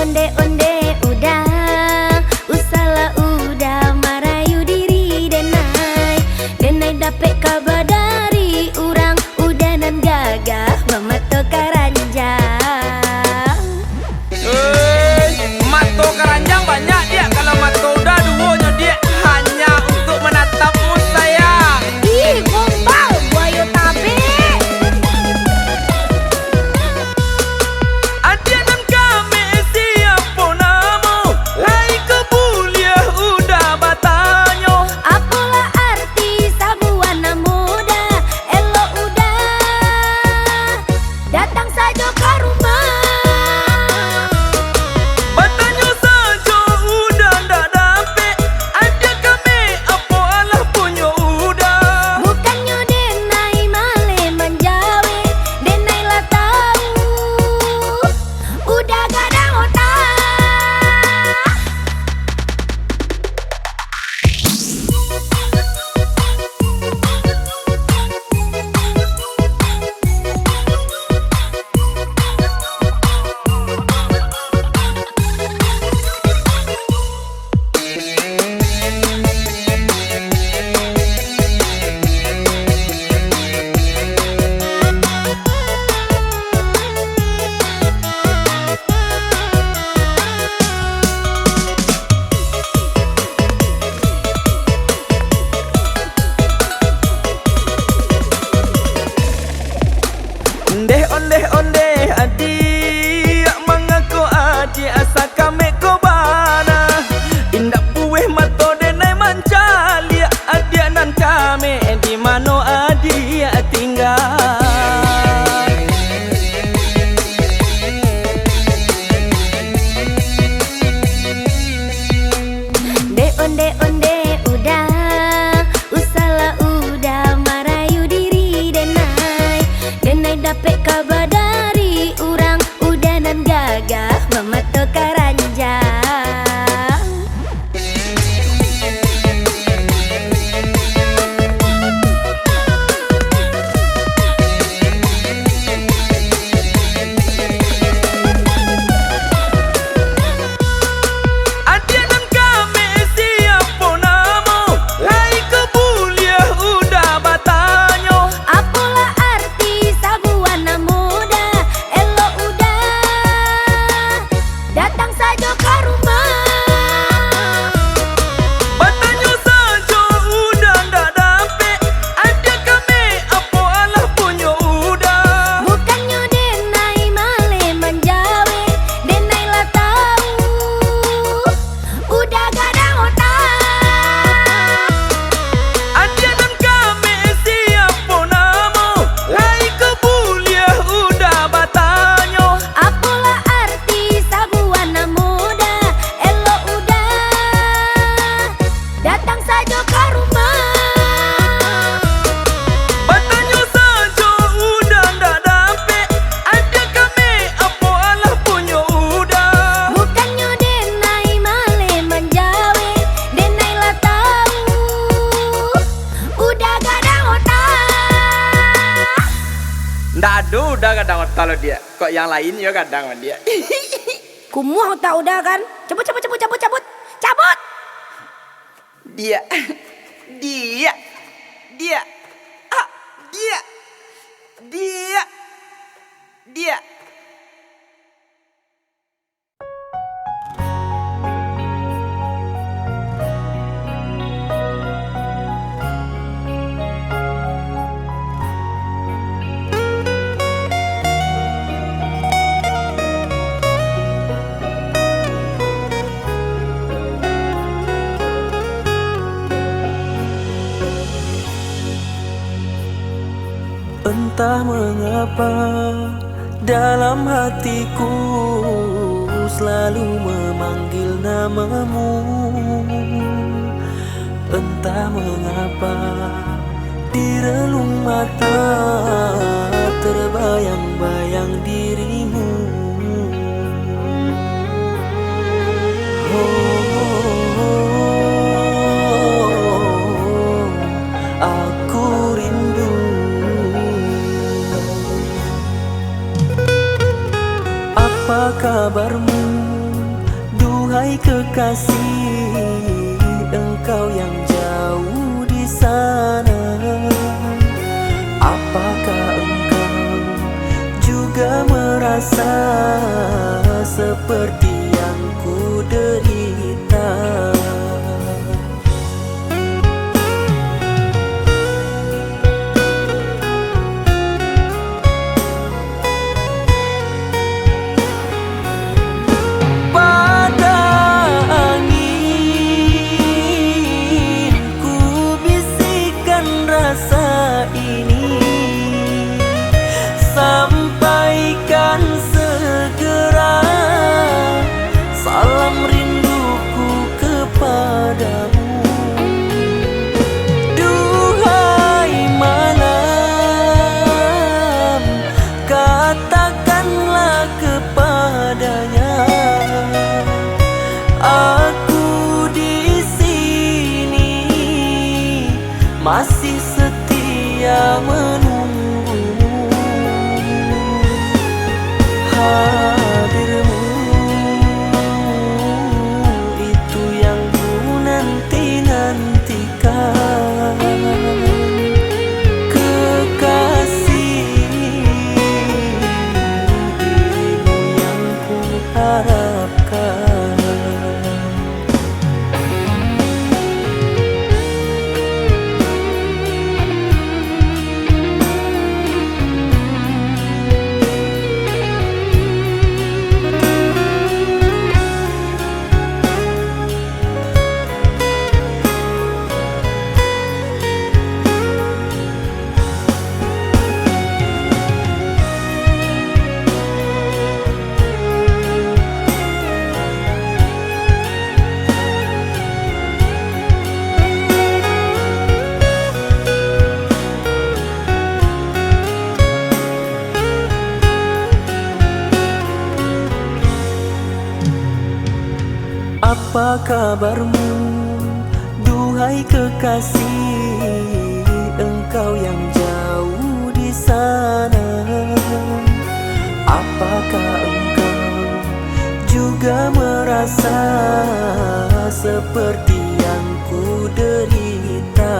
onde udah, usala udah marayu diri denai. Denai dapet kabar dari urang, udah nan gagah memato karanjang. Mato keranjang banyak dia, kalau mato udah duonya dia hanya untuk menatapmu sayang. Ih, gombal, buaya tabe. Adia dan kami siapa namo, lai kebuliah udah batanyo. Apalah arti sabuana muda, elo udah datang saja ke rumah. Batanyo saja udah ndak dapet, adia kami apa alah punya udah. Bukannya denai male menjawe, denai lah tahu udah gak ada otak. Onde adi mengaku adi asa kami ko bana. Indak buih mato denai mancalia adia nan kami di mano adia tinggal. Onde udah, usala udah marayu diri denai. Denai dapet kabar dari urang, udah nan gagah memato karanjang. Adia dan kami siapa namo, lai kebuliah udah batanyo. Apalah arti sabuana muda, elo udah datang saja ke rumah. Batanyo saja udah ndak dapet, adia kami apa alah punya udah. Bukannya denai male menjawe, denai lah tahu udah gak ada otak. Adia dan kami siapa namo, lai kebuliah udah batanyo. Apalah arti sabuana muda, elo udah datang saja ke rumah. Batanyo saja udah ndak dapet, adia kami apa alah punya udah. Bukannya denai male menjawe, denai lah tahu udah gak ada otak. Ndak ada udah kadang kalau dia, kok yang lain ya kadang sama dia. Kumuh tak udah kan? Cabut. Dia, dia, dia, ah, dia. Entah mengapa dalam hatiku selalu memanggil namamu. Entah mengapa di relung mata terbayang-bayang dirimu. Aku rindu. Apa kabarmu? Duhai kekasih, engkau yang jauh di sana, apakah engkau juga merasa seperti yang ku derita? Sampaikan segera salam rinduku kepadamu. Duhai malam, katakanlah kepadanya, aku di sini masih setia menunggu. Hadirmu itu yang ku nanti-nantikan, kekasih, dirimu yang ku harapkan. Apa kabarmu, duhai kekasih, engkau yang jauh di sana, apakah engkau juga merasa seperti yang ku derita?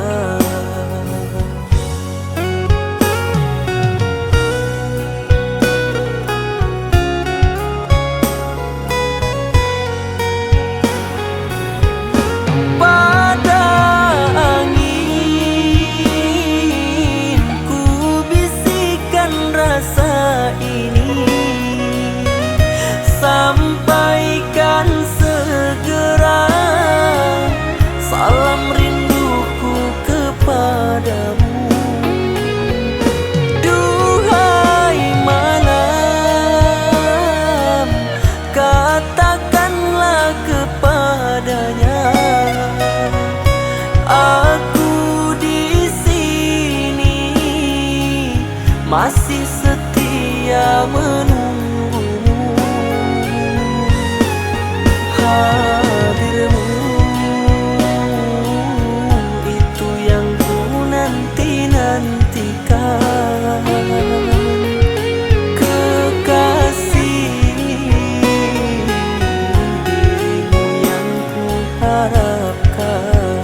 Sampaikan segera salam rinduku kepadamu. Duhai malam, katakanlah kepadanya, aku di sini masih setia menunggu. Hadirmu itu yang ku nanti-nantikan, kekasih, dirimu yang ku harapkan.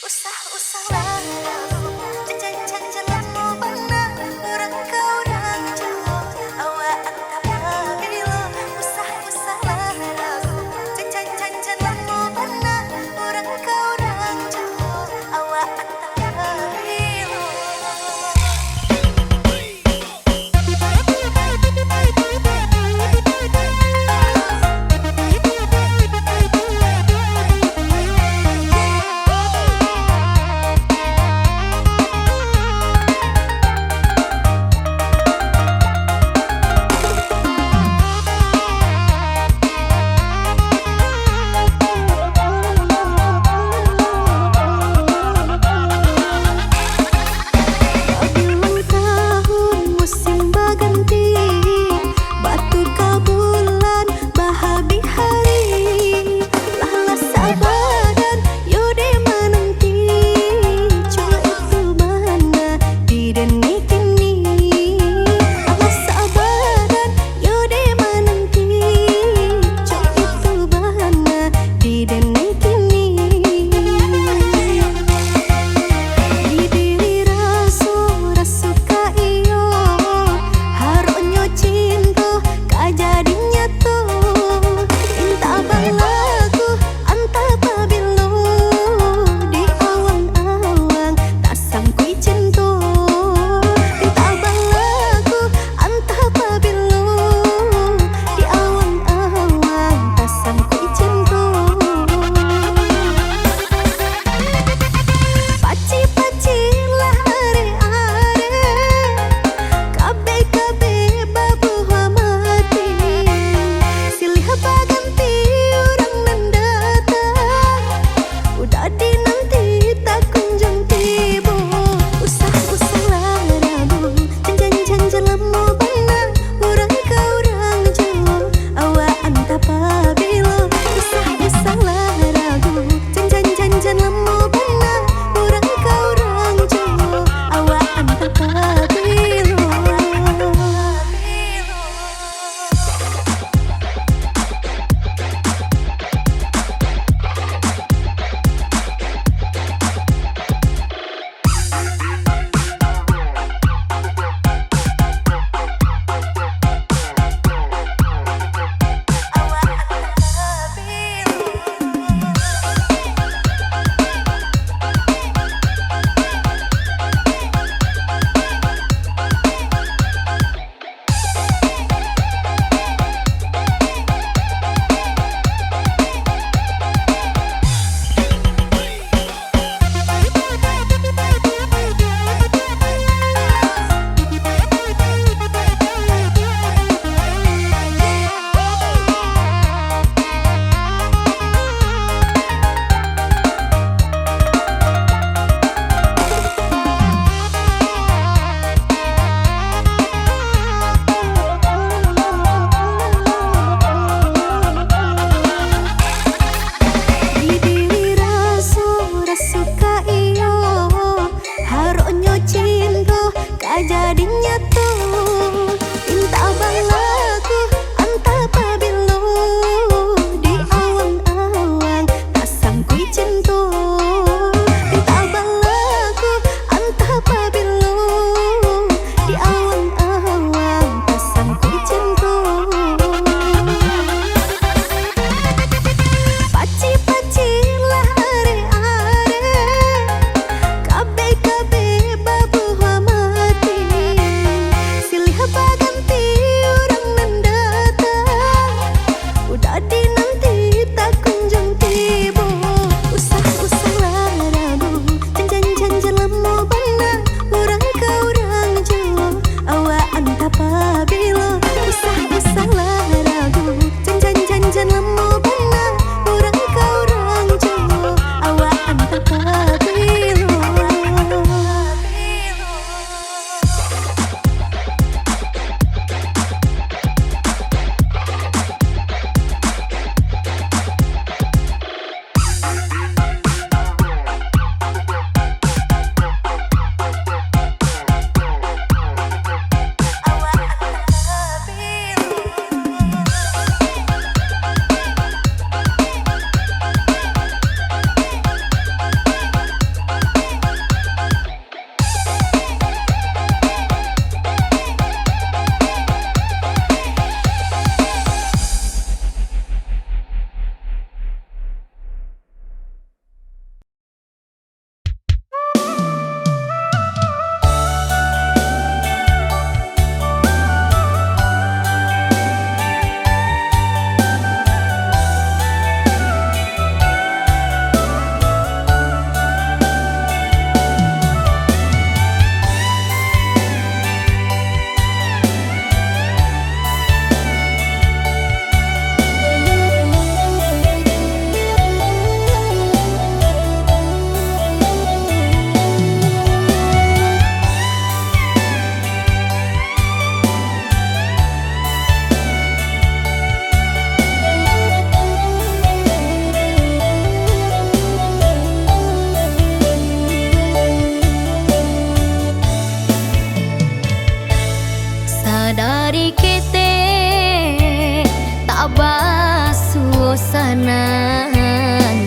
Usah-usahlah jalan-jalan mana orang kau dah jauh awak antara bilo. Usah-usahlah jalan-jalan mana orang kau dah jauh awak antara bilo. tadinya tuh minta balaku anta pabilu di awang-awang pasang kui cintu minta balaku anta pabilu di awang-awang pasang kui cintu paci-paci lah are-are kabe-kabe babu mati silih baganti orang mendatang udah dinanti tak kunjung tiba usah-usah lah ragu jangan-jangan lemu bana orang ke orang jauh awak anta pabilo usah-usah lah ragu jangan-jangan lemu bana orang ke orang jauh awak anta pabilo sadari kete tak basuh sanan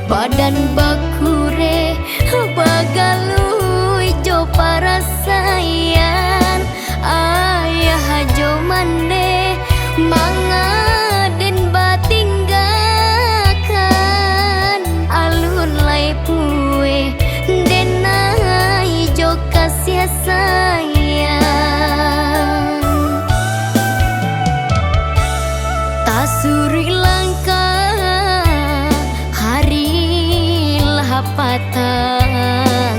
badan bakure bagalui jo parasayan ayah jo mande mangaden batinggakan alun lai pue denai jo kasih sayang tasuri langkah hari lah patang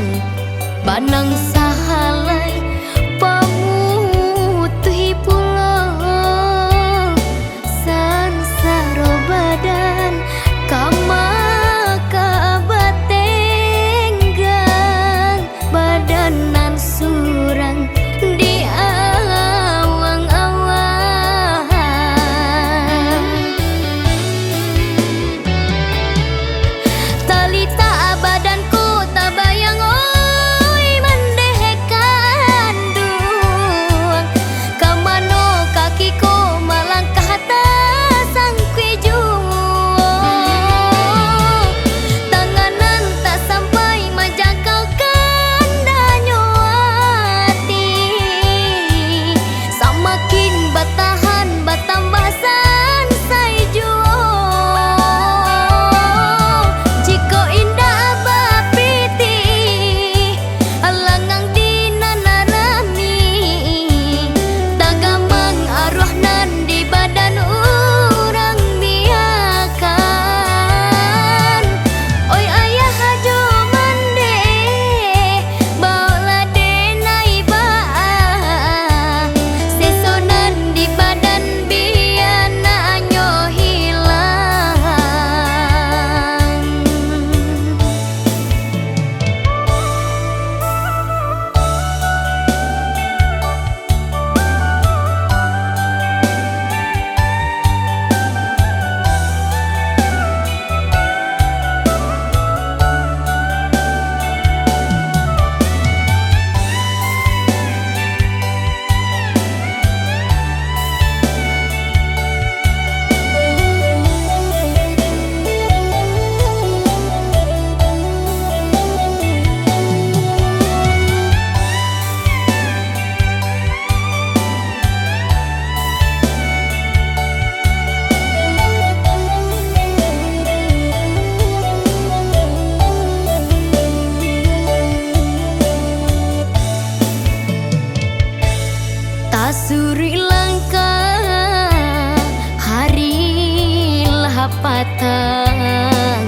tasuri langkah hari lahapatan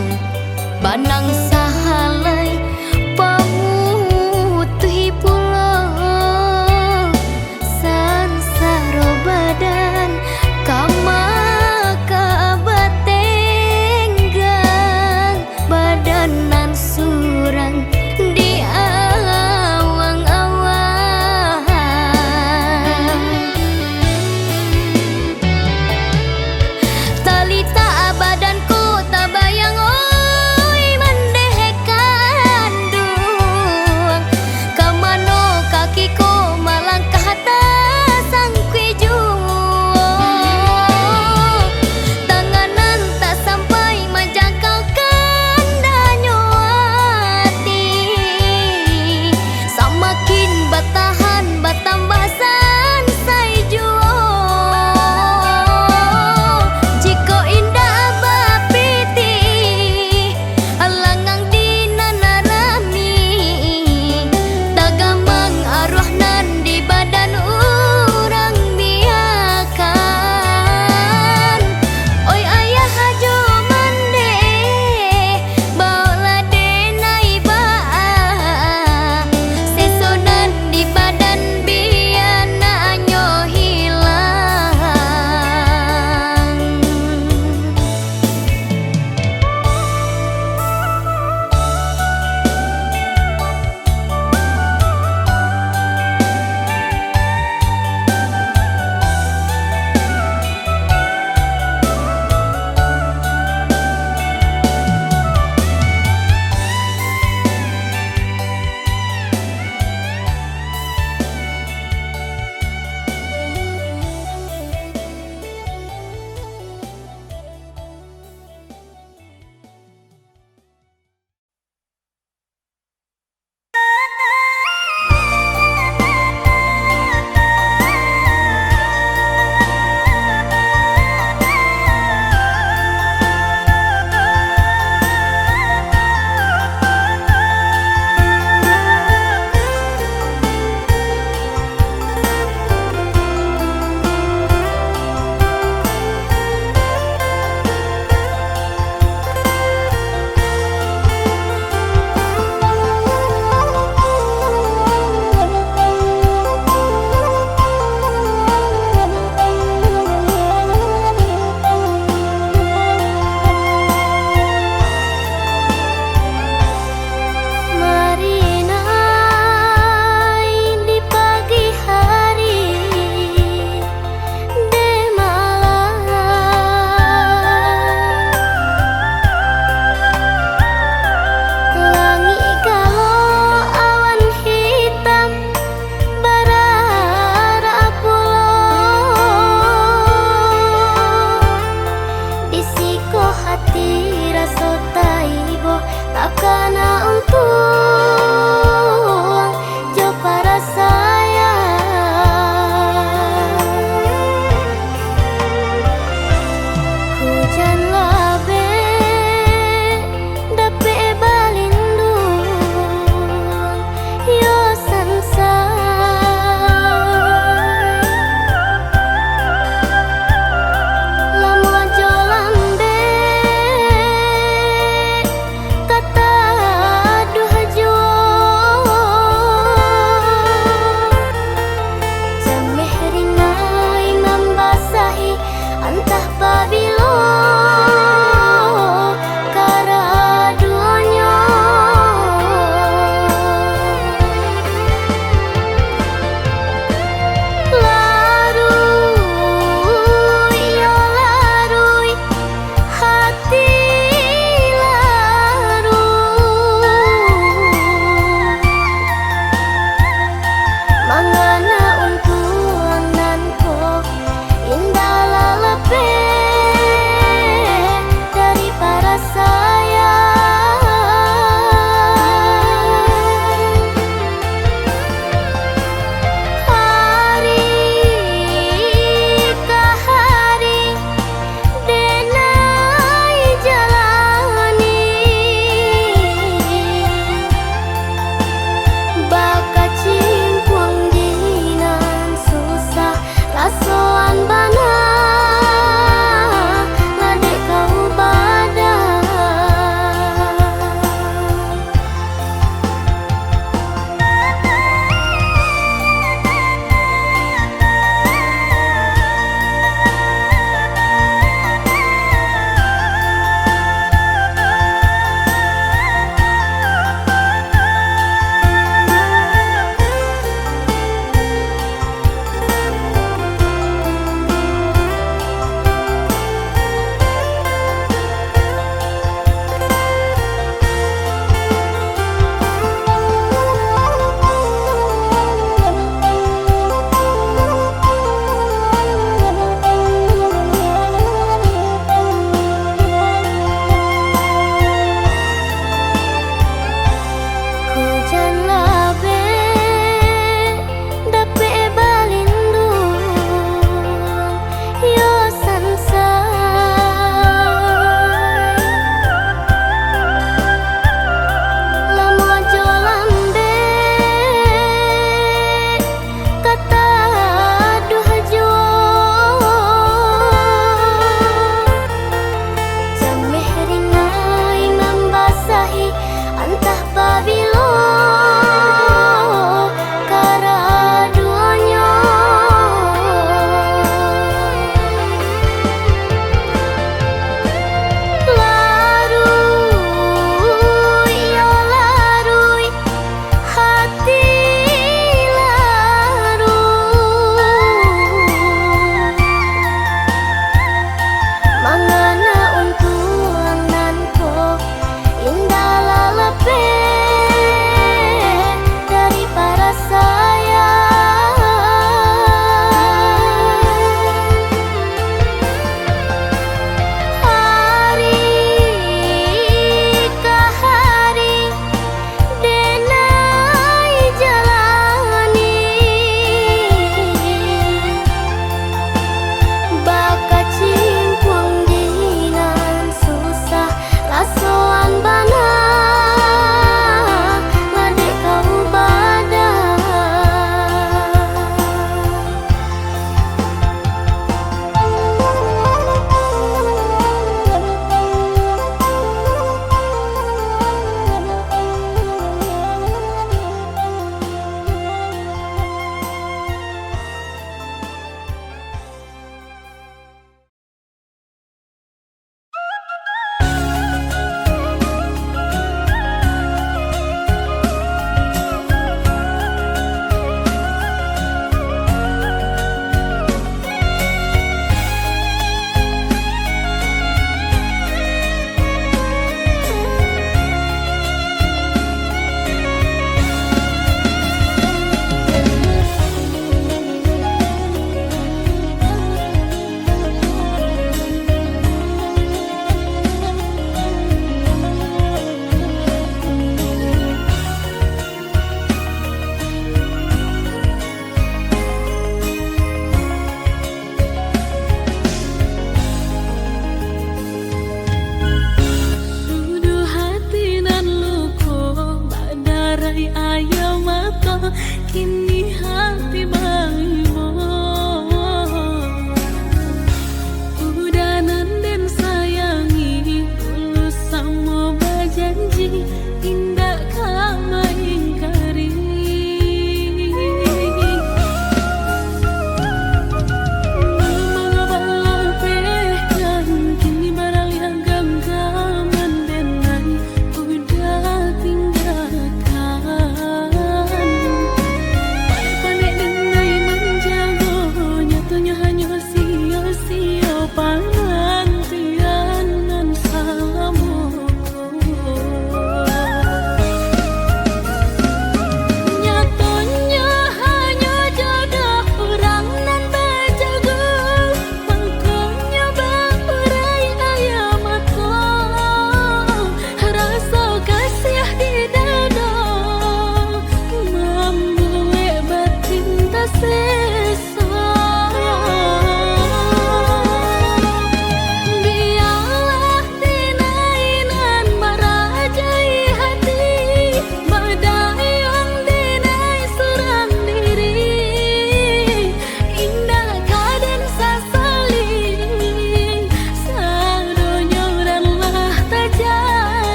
banang sahalai pamutuhi pulau sansaro badan kama kabatenggang badanan surang di awang-awang talita badanku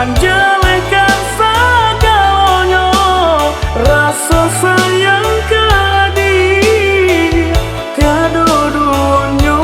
panjelekan sagalonyo rasa sayang kadi tiada dunyo.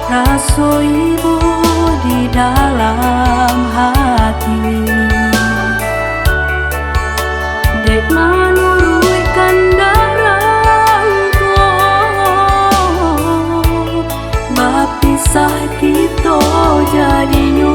Rasa ibu di dalam hati, dek menurutkan darahku, berpisah kita jadinya.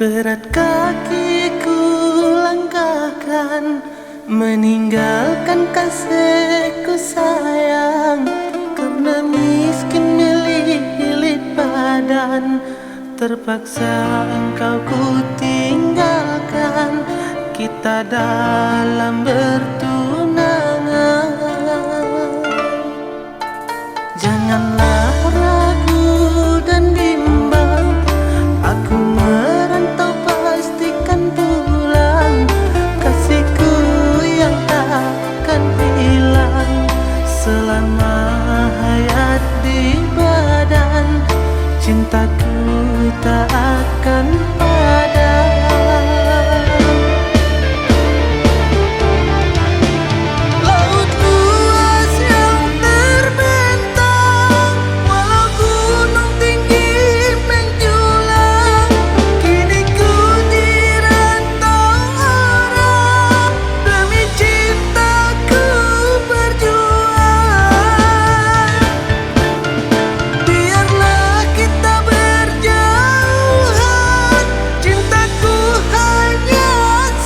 Berat kakiku langkahkan, meninggalkan kasihku sayang. Karena miskin melilit badan, terpaksa engkau ku tinggalkan. Kita dalam bertunangan, janganlah ragu dan bimbang. Aku merantau pastikan pulang, kasihku yang takkan hilang. Selama hayat di badan, cintaku tak akan padam. Laut luas yang terbentang, walau gunung tinggi menjulang, kini ku dirantau orang, demi cintaku berjuang. Biarlah kita berjauhan, cintaku hanya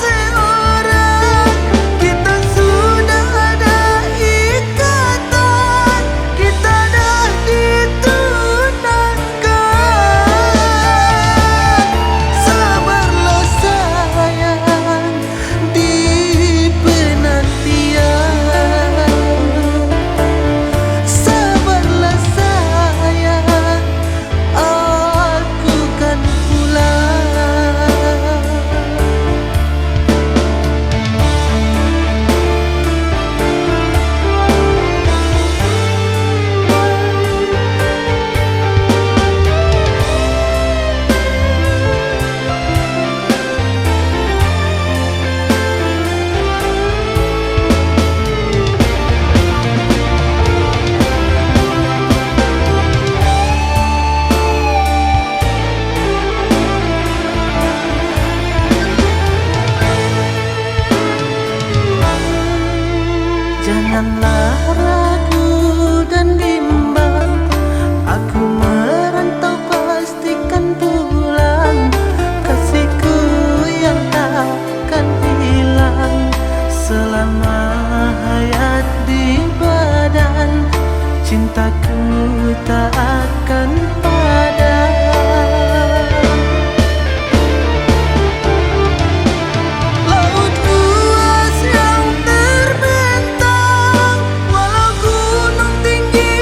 seorang. Kita sudah ada ikatan, kita dah ditunangkan. Sabarlah sayang di penantian, sabarlah sayang, aku kan pulang. Janganlah ragu dan bimbang, aku merantau pastikan pulang. Kasihku yang takkan hilang. Selama hayat di badan, cintaku tak akan padam. Laut luas yang terbentang, walau gunung tinggi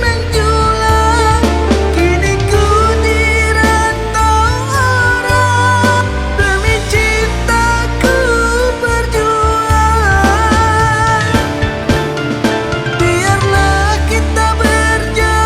menjulang, kini ku dirantau orang, demi cintaku berjuang. Biarlah kita berjauhan,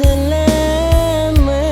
selamanya.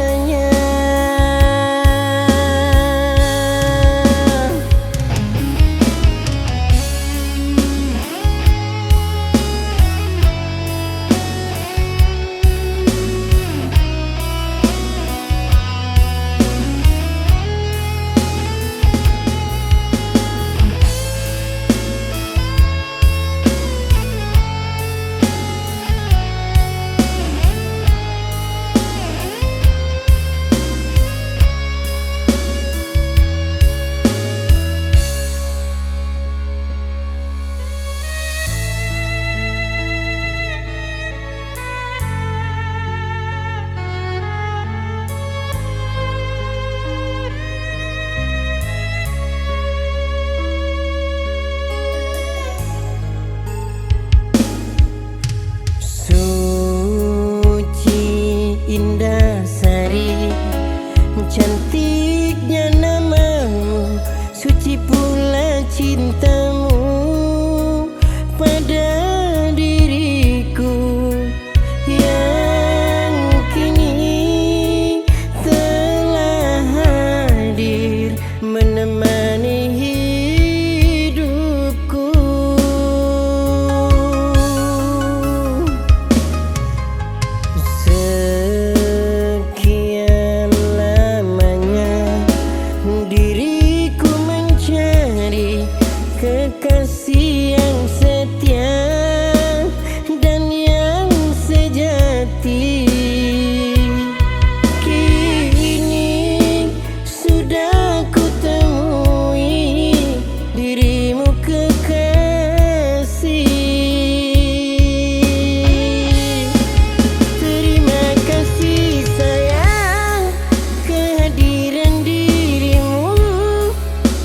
Indah Sari, cantiknya namamu, suci pula cintamu pada diriku yang kini telah hadir menemani hidupku. Kekasih yang setia dan yang sejati, kini sudah ku temui dirimu kekasih. Terima kasih sayang kehadiran dirimu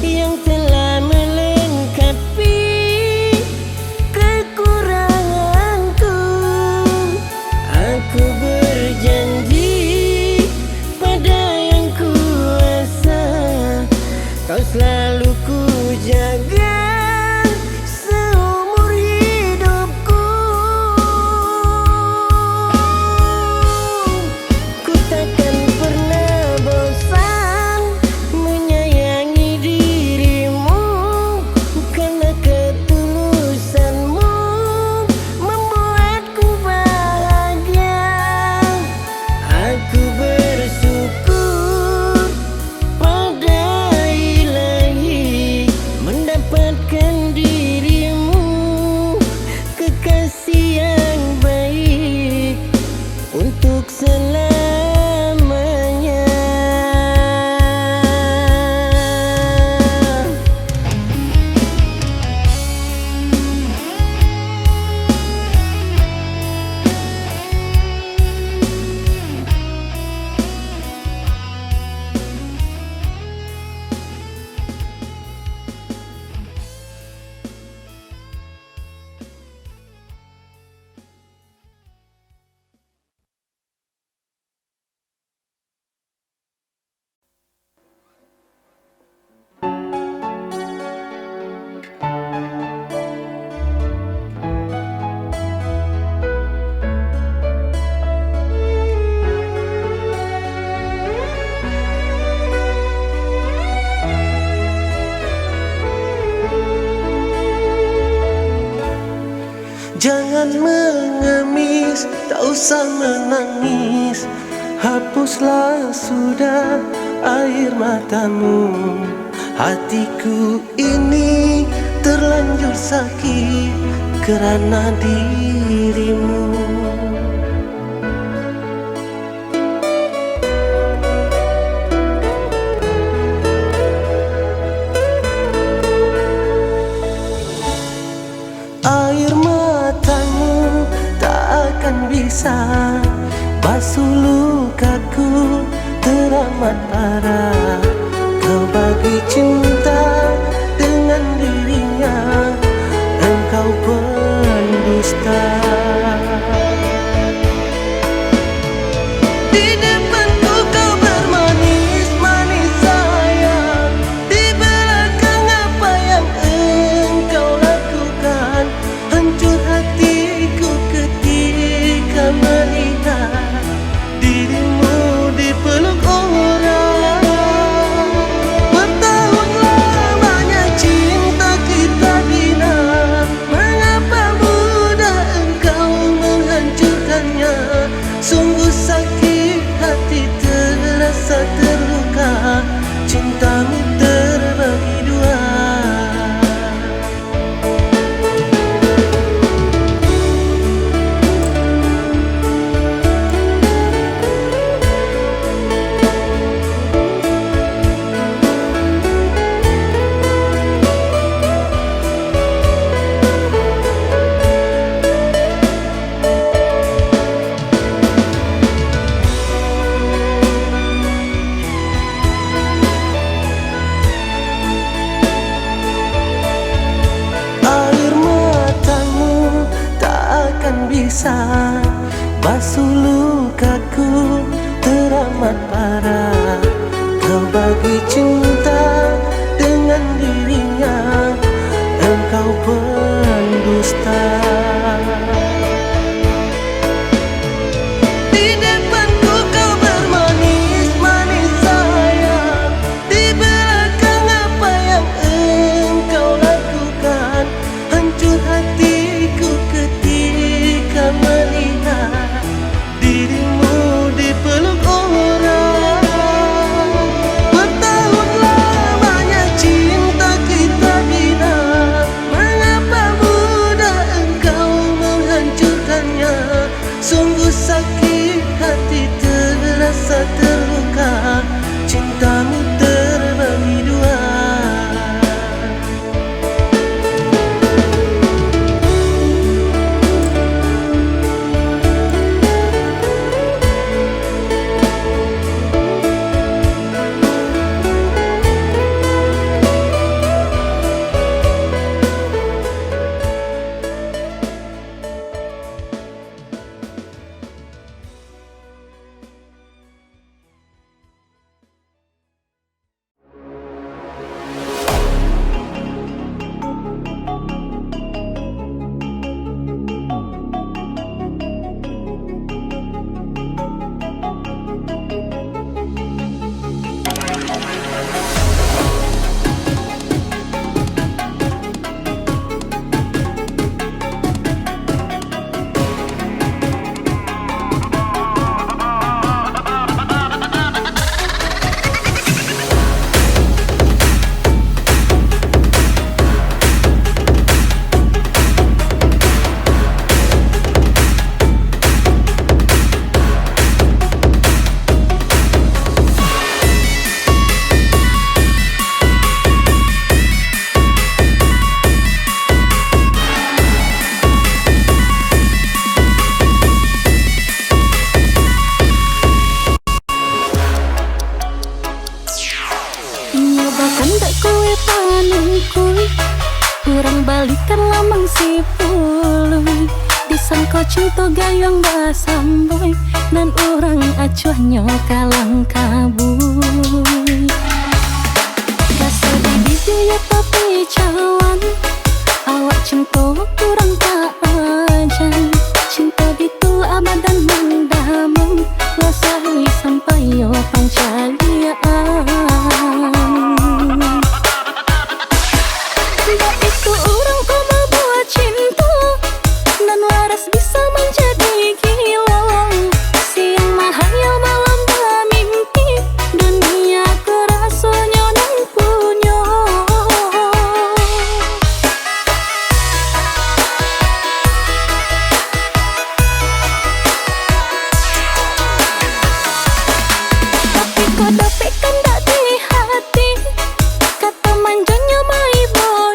yang telah aku berjanji pada yang kuasa, kau selalu ku jaga seumur hidupku. Ku takkan pernah bosan menyayangi dirimu, karena ketulusanmu membuatku bahagia. Aku bersyukur pada Ilahi mendapatkan dirimu, kekasih yang baik untuk selamanya. Jangan mengemis, tak usah menangis, hapuslah sudah air matamu. Hatiku ini terlanjur sakit kerana dirimu. Air matamu tak akan bisa basuh lukaku teramat parah. Kau bagi cinta dengan dirinya, engkau pendusta. Di depanku kau bermanis-manis sayang, di belakang apa yang engkau lakukan. Hancur hatiku ketika melihat takkan bisa basuh lukaku teramat parah. Kau bagi cinta dengan dirinya, engkau pendusta. Di depanku kau bermanis-manis sayang, di belakang apa yang engkau lakukan. Hancur hatiku ketika melihat dirimu dipeluk orang. Bertahun lamanya cinta kita bina, mengapa mudah engkau menghancurkannya? Sungguh sakit hati terasa terluka, cintamu terbagi dua. Nyobakan tak kue panengkui, kurang balikan lamang si pului. Disangka cinta gayung basamboy, nan orang acuhnya kalang kabui. Rasa di ya tapi cawan, awak cinta kurang tak ajan. Cinta itu abadan mendalam, wasai sampai yo pancaliaan. Itu orang kau membuat cinta, dan waras bisa menjadi gila. Siang mahayal malam bermimpi, dunia kerasanya nan punya. Tapi kau dapatkan tak di hati, kata manjanya my boy.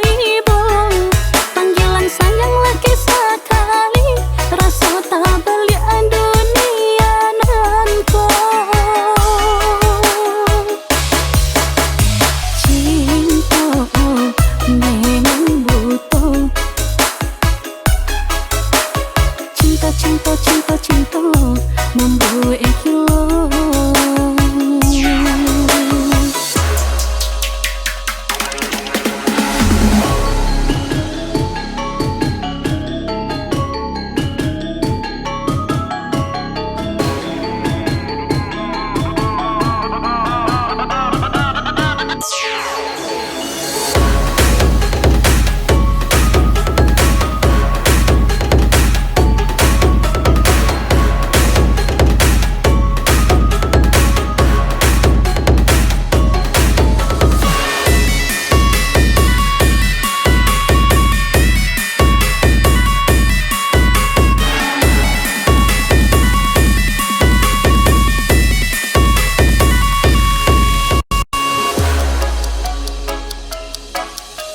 Panggilan sayang lagi sekali, rasa tak belian dunia nanti. Cinta memang butuh, cinta membuat hilang.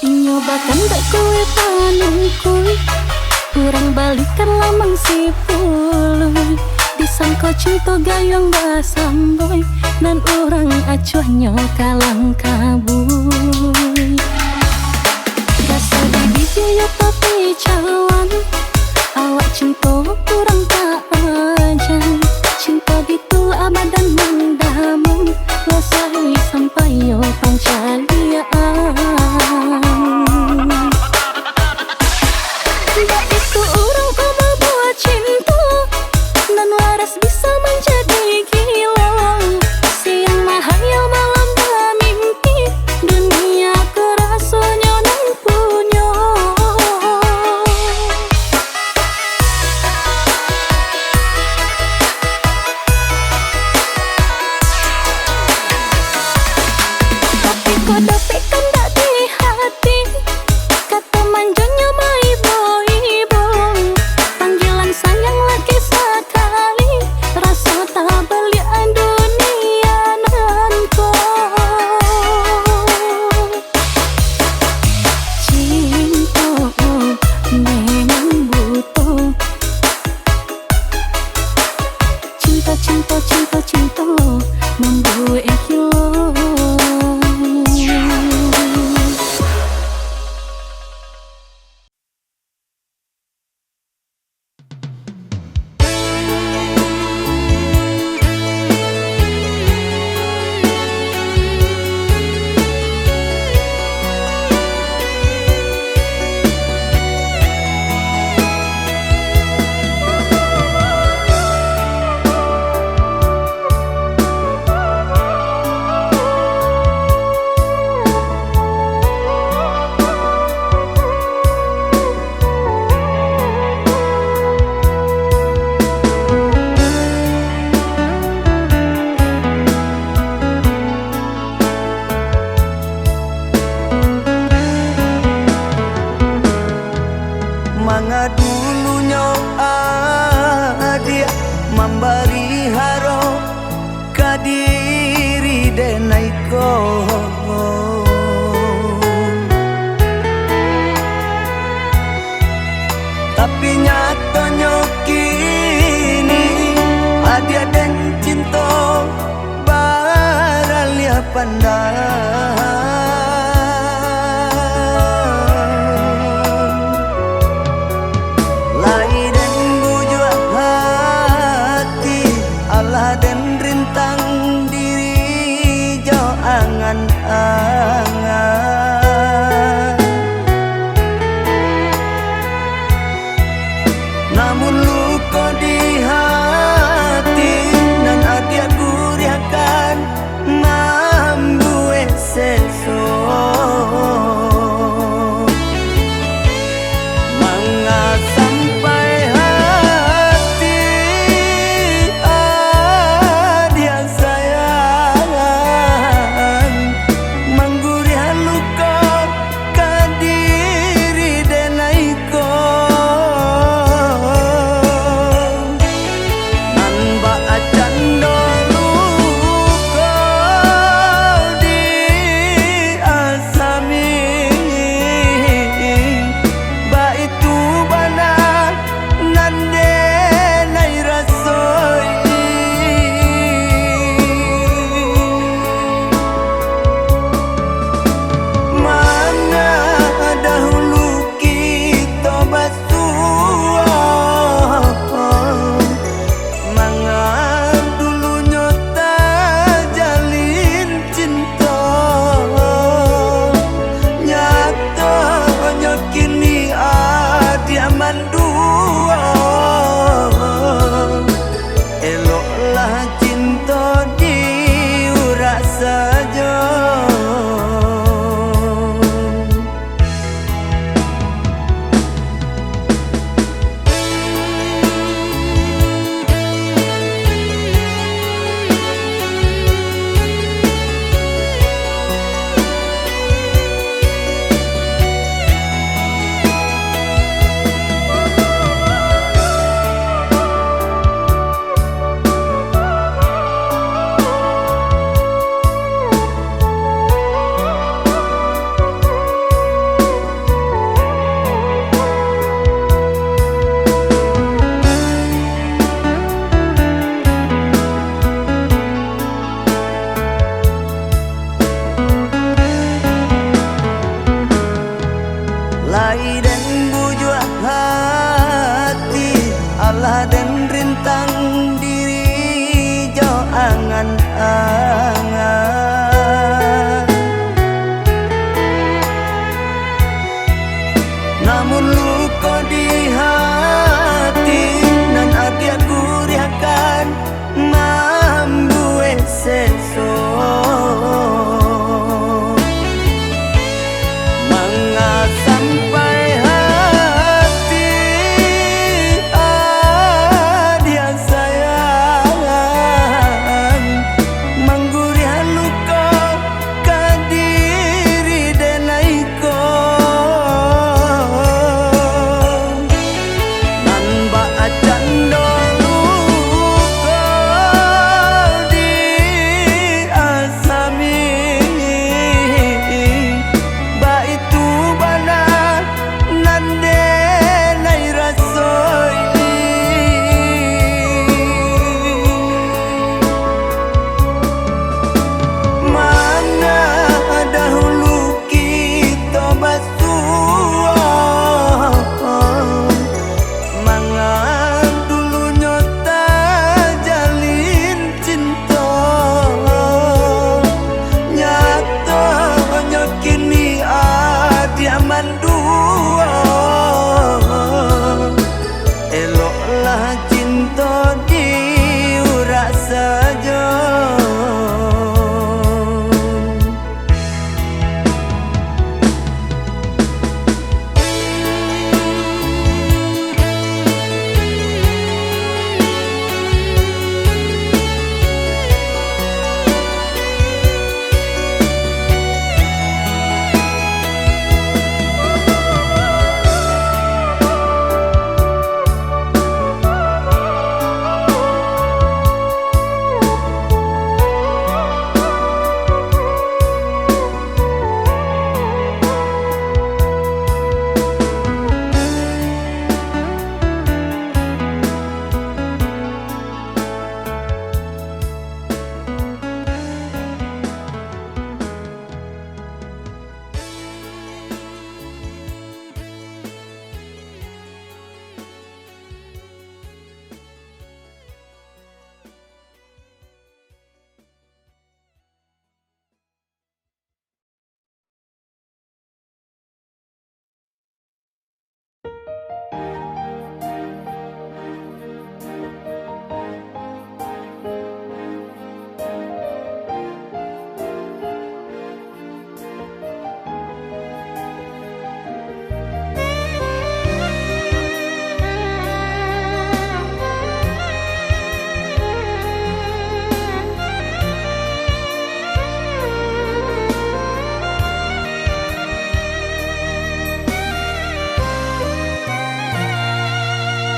Nyobakan tak kue panengkui, kurang balikan lamang si pului. Disangka cinta gayung basamboy, dan orang acuhnya kalang kabui. Rasa di ya tapi cawan, awak awak cinta kurang tak aja. Cinta gitu abad dan mendalam, rasai sampai yo pancaliaan. Bak itu orang kau buat cinta, dan waras bisa menjadi gila. Siang mahayal malam bermimpi, dunia kerasanya nan punya. Tapi kau dapatkan tak di hati, kata manjanya my boy boy. Panggilan sayang lagi sekali, rasa tak balik dunia nanko. Cinta memang butuh, cinta cinta cinta cinta membuat hilang. Manga dulunya dia memberi haro kadiri denaiko. Tapi nyatanya kini adia dan cinta baralia pandang. Lai dan bujua hati, Allah dan rintang diri jo angan-angan. Namun luka di hati nan adia guriakan membuat sesok. Manga sampai hati dia sayang, menggurih luka kadiri denaiko. salah dan rintang diri jo angan-angan. Namun luka di hati nan agia kuriakan membuat sesok manga sampai hati dia sayang menggurian luka kadiri denaiko nan baacan luka di asami ba itu bana nan denai rasoi mana dahulu kita basua mangan dulu nyota jalin cinta nyatanya kini dia mandua eloklah cinta diurak saja.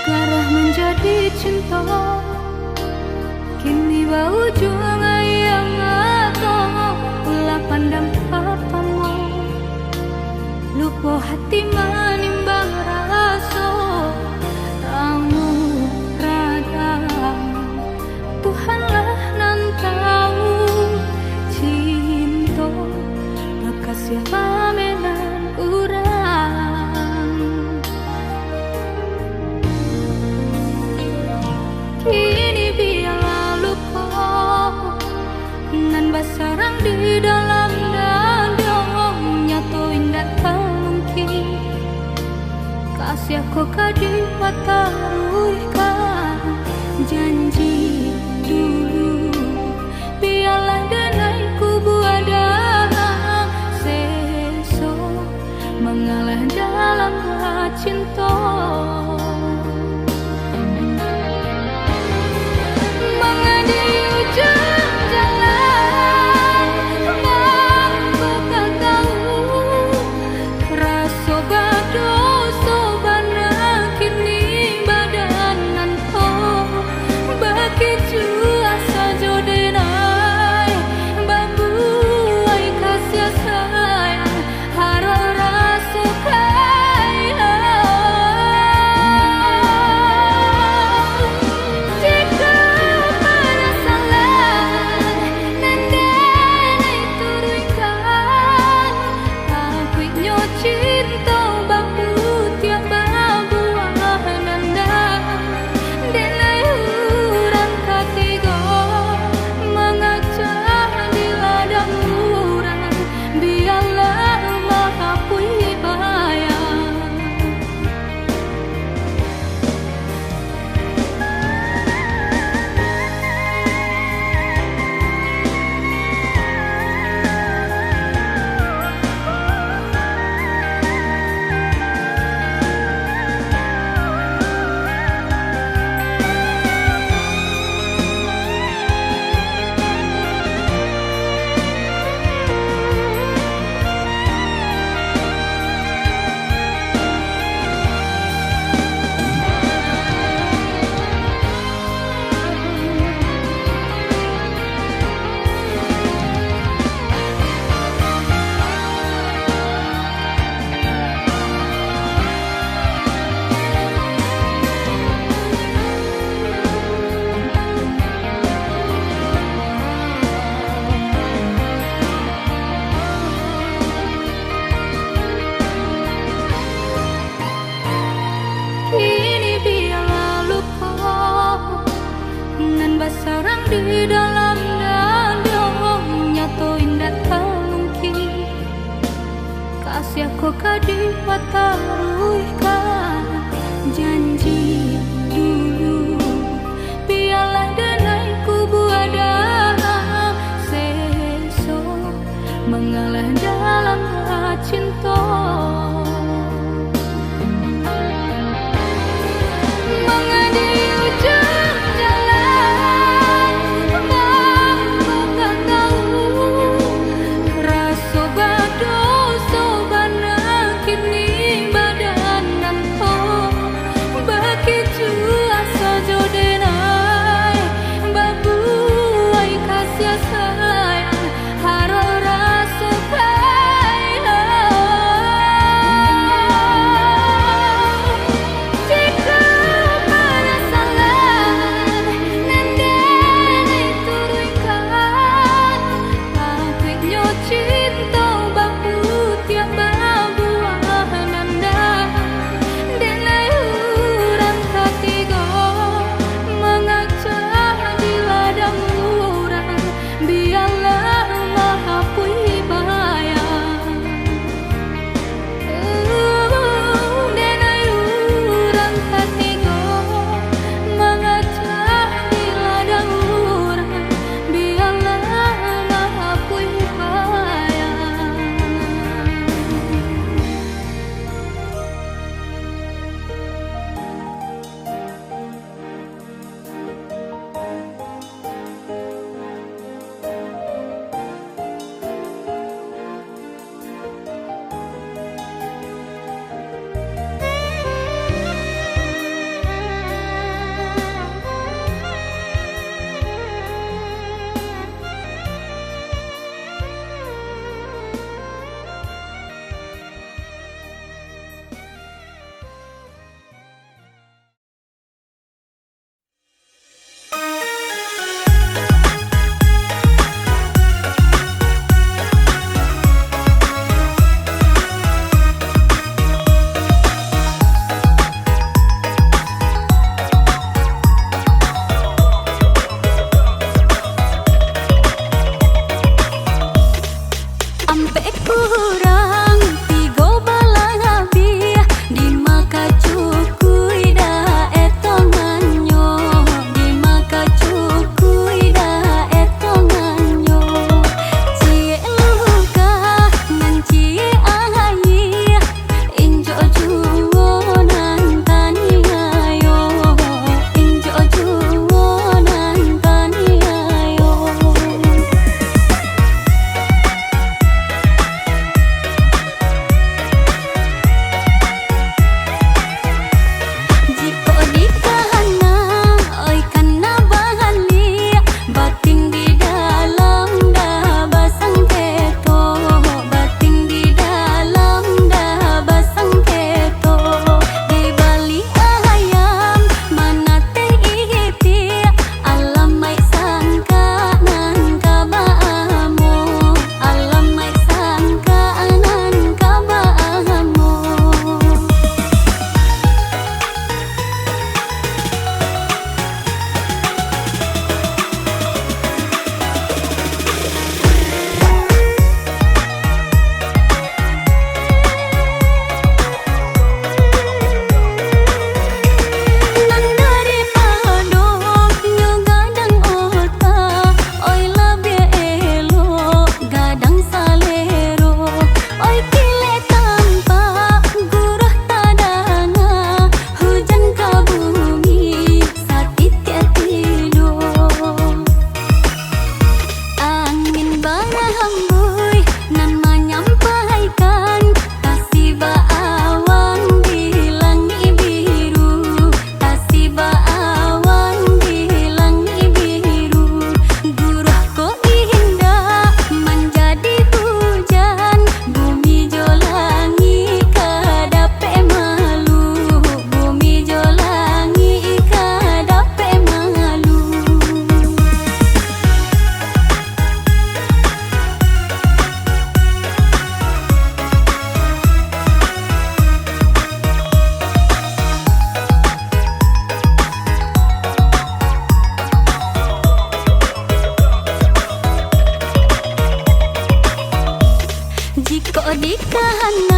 Garah menjadi cinta kini bau juang yang atau ulah pandang pertama lupa hati manimbang rasa kamu rada Tuhanlah nan tahu cinta bekas siapa menan urang kini biarlah luka nan basarang di dalam dada nyata indah tak mungkin kasih aku kadi pataruhkan janji dulu biarlah denaiku buada seso mengalah dalam cinta. Sobat dosa bana kini badan di dalam dada nyato indah tak mungkin kasih aku kadi pataruhkan janji dulu biarlah denai kubu ada seso mengalah dalam cinta mengadi ujung jalan aku tak tahu rasa bado sobana kini badai di kahana